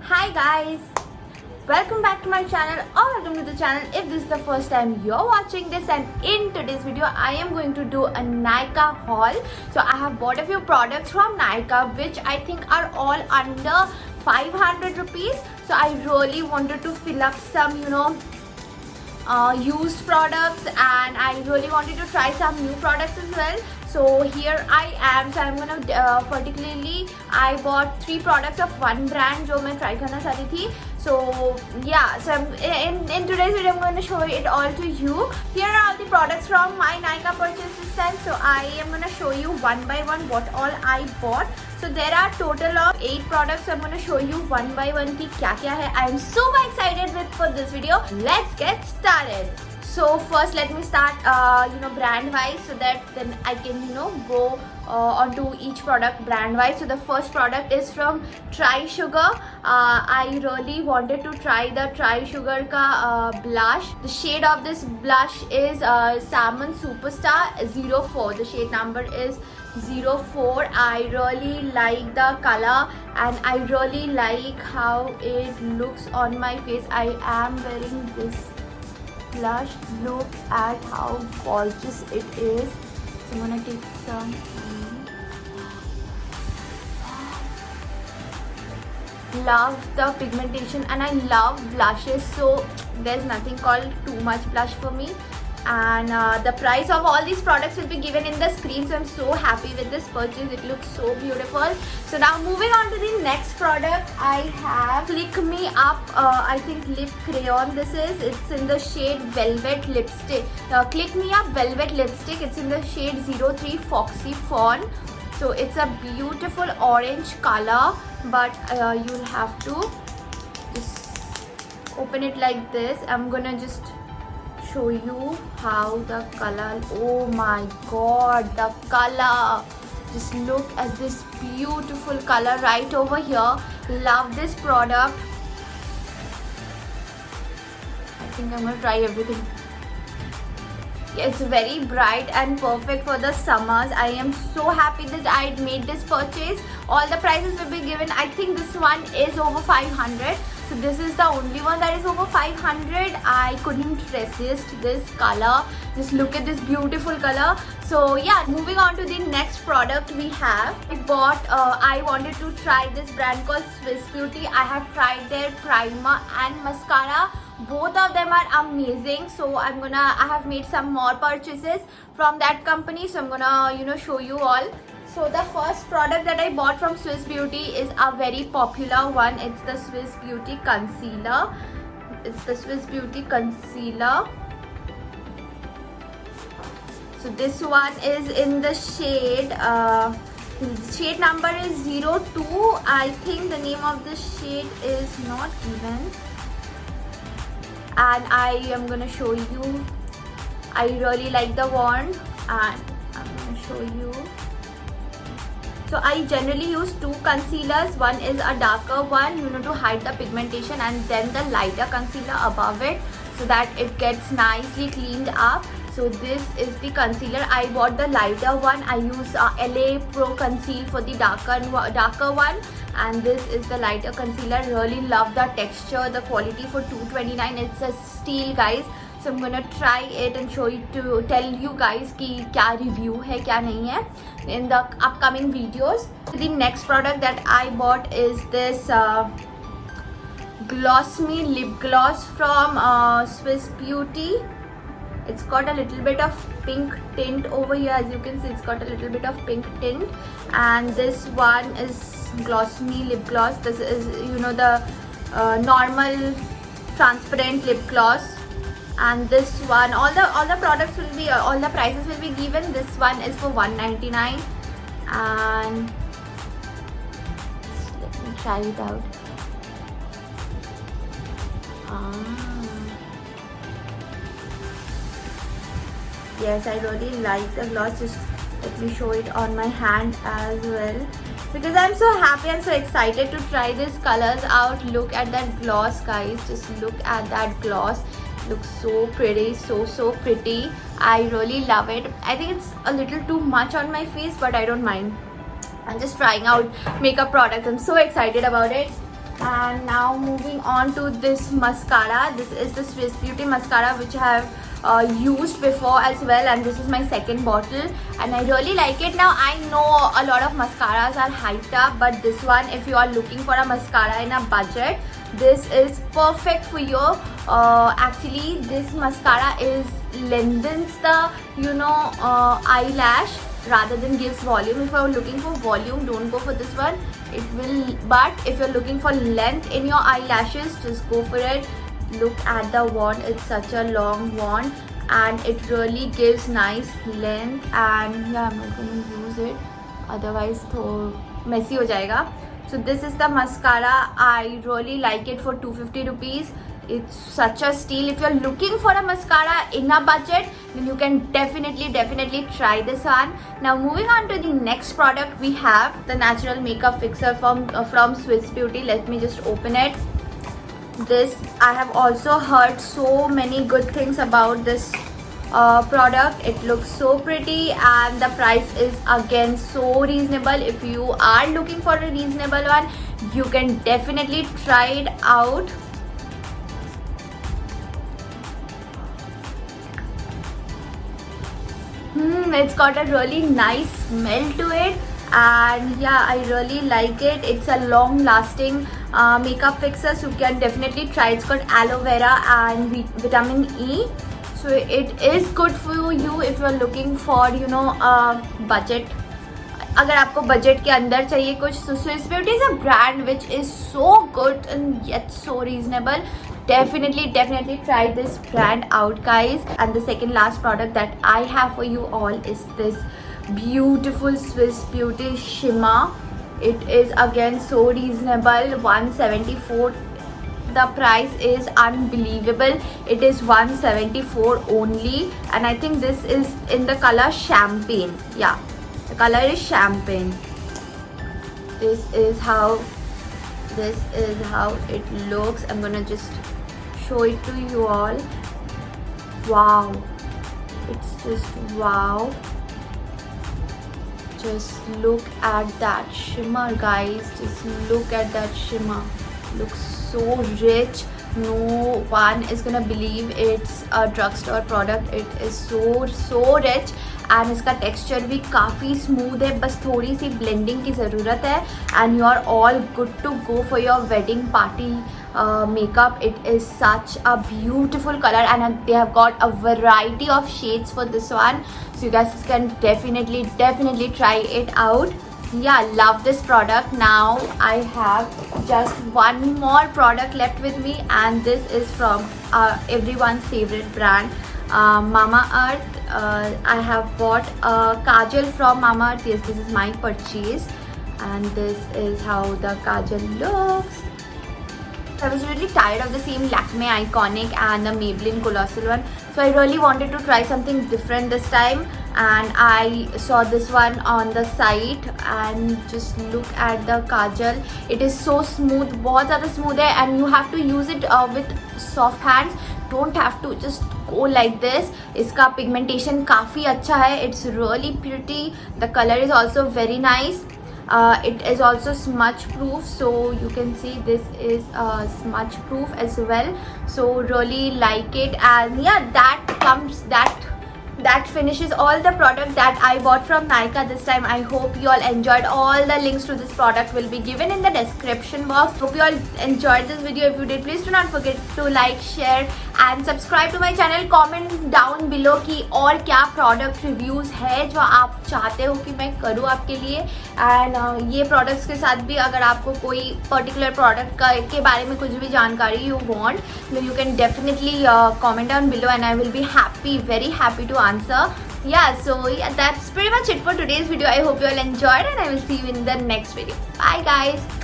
Hi guys, welcome back to my channel or welcome to the channel if this is the first time you're watching this. And in today's video I am going to do a Nykaa haul. So I have bought a few products from Nykaa which I think are all under 500 rupees. So I really wanted to fill up some used products, and I really wanted to try some new products as well. So here I am. So I'm gonna particularly I bought 3 products of one brand जो मैं try करना चाहती थी. So yeah, so in today's video I'm going to show it all to you. Here are all the products from my Nykaa purchase this time. So I am going to show you one by one what all I bought. So there are total of 8 products. So I'm going to show you one by one ki kya kya hai. I am super excited for this video. Let's get started. So first let me start brand wise, so that then I can go onto each product brand wise. So the first product is from Try Sugar. I really wanted to try the Try Sugar ka blush. The shade of this blush is Salmon Superstar 04. The shade number is 04. I really like the color and I really like how it looks on my face. I am wearing this blush. Look at how gorgeous it is. So I'm gonna take some. Love the pigmentation and I love blushes, so there's nothing called too much blush for me. And the price of all these products will be given in the screen. So I'm so happy with this purchase. It looks so beautiful. So now moving on to the next product, I have Click Me Up I think lip crayon. It's in the shade Velvet Lipstick. Click Me Up Velvet Lipstick. It's in the shade 03 Foxy Fawn. So it's a beautiful orange color, but you'll have to just open it like this. I'm gonna just show you how the color, oh my god, the color, just look at this beautiful color right over here. Love this product. I think I'm gonna try everything. Yeah, it's very bright and perfect for the summers. I am so happy that I made this purchase. All the prices will be given. I think this one is over 500. So this is the only one that is over 500. I couldn't resist this color. Just look at this beautiful color. So yeah, moving on to the next product we have. I wanted to try this brand called Swiss Beauty. I have tried their primer and mascara. Both of them are amazing. So I have made some more purchases from that company. So I'm gonna show you all. So the first product that I bought from Swiss Beauty is a very popular one. It's the Swiss Beauty Concealer. So this one is in the shade number is 02. I think the name of this shade is not given. And I am gonna show you. I really like the wand and I'm gonna show you. So I generally use 2 concealers. One is a darker one, to hide the pigmentation, and then the lighter concealer above it so that it gets nicely cleaned up. So this is the concealer. I bought the lighter one. I use LA Pro Conceal for the darker one, and this is the lighter concealer. Really love the texture, the quality for $229. It's a steal, guys. So I'm gonna try it and tell you guys ki kya review hai, kya nahi hai in the upcoming videos. The next product that I bought is this Gloss Me lip gloss from Swiss Beauty. It's got a little bit of pink tint over here. As you can see, it's got a little bit of pink tint. And this one is Gloss Me lip gloss. This is the normal transparent lip gloss. And this one, all the products will be, all the prices will be given. This one is for $199. And let me try it out. Yes, I really like the gloss. Just let me show it on my hand as well, because I'm so happy and so excited to try these colors out. Look at that gloss, guys. Just look at that gloss. Looks so pretty, so pretty. I really love it. I think it's a little too much on my face, but I don't mind. I'm just trying out makeup products. I'm so excited about it. And now moving on to this mascara. This is the Swiss Beauty mascara which I have used before as well, and this is my second bottle and I really like it. Now I know a lot of mascaras are hyped up, but this one, if you are looking for a mascara in a budget, this is perfect for you. Actually this mascara is lengthens the eyelash rather than gives volume. If you're looking for volume, don't go for this one. It will, but if you're looking for length in your eyelashes, just go for it. Look at the wand, it's such a long wand and it really gives nice length. And yeah, I'm not going to use it, otherwise so messy ho jayega. So this is the mascara. I really like it for 250 rupees. It's such a steal. If you're looking for a mascara in a budget, then you can definitely try this one. Now moving on to the next product, we have the natural makeup fixer from Swiss Beauty. Let me just open it. This, I have also heard so many good things about this product. It looks so pretty and the price is again so reasonable. If you are looking for a reasonable one, you can definitely try it out. It's got a really nice smell to it, and yeah, I really like it. It's a long lasting makeup fixer, so you can definitely try. It's got aloe vera and vitamin E, so it is good for you if you're looking for budget. अगर आपको budget के अंदर चाहिए कुछ, so Swiss Beauty is a brand which is so good and yet so reasonable. Definitely try this brand out, guys. And the second last product that I have for you all is this beautiful Swiss Beauty Shimmer. It is again so reasonable, 174. The price is unbelievable. It is 174 only, and I think this is in the color champagne. Yeah, the color is champagne. This is how it looks. I'm gonna just show it to you all. Wow, it's just wow. Just look at that shimmer, guys. Just look at that shimmer. Looks so rich. No one is gonna believe it's a drugstore product. It is so rich and इसका texture भी काफ़ी smooth है. बस थोड़ी सी blending की ज़रूरत है and you are all good to go for your wedding party makeup. It is such a beautiful color and they have got a variety of shades for this one, so you guys can definitely try it out. Yeah, love this product. Now I have just one more product left with me, and this is from everyone's favorite brand, Mamaearth. I have bought a Kajal from Mamaearth. Yes, this is my purchase, and this is how the Kajal looks. I was really tired of the same LiQWYD Iconic and the Maybelline Colossal one, so I really wanted to try something different this time, and I saw this one on the site. And just look at the Kajal. It is so smooth, बहुत ज़्यादा smooth है, and you have to use it with soft hands. Don't have to just go like this. इसका pigmentation काफ़ी अच्छा है. It's really pretty. The color is also very nice. It is also smudge proof, so you can see this is smudge proof as well, so really like it. And yeah, that finishes all the product that I bought from Nykaa this time. I hope you all enjoyed. All the links to this product will be given in the description box. Hope you all enjoyed this video. If you did, please do not forget to like, share and subscribe to my channel. Comment down below कि और क्या product reviews है जो आप चाहते हो कि मैं करूँ आपके लिए. And ये products के साथ भी अगर आपको कोई particular product के बारे में कुछ भी जानकारी you want, then you can definitely comment down below and I will be very happy to answer. Yeah, so yeah, that's pretty much it for today's video. I hope you all enjoyed and I will see you in the next video. Bye guys.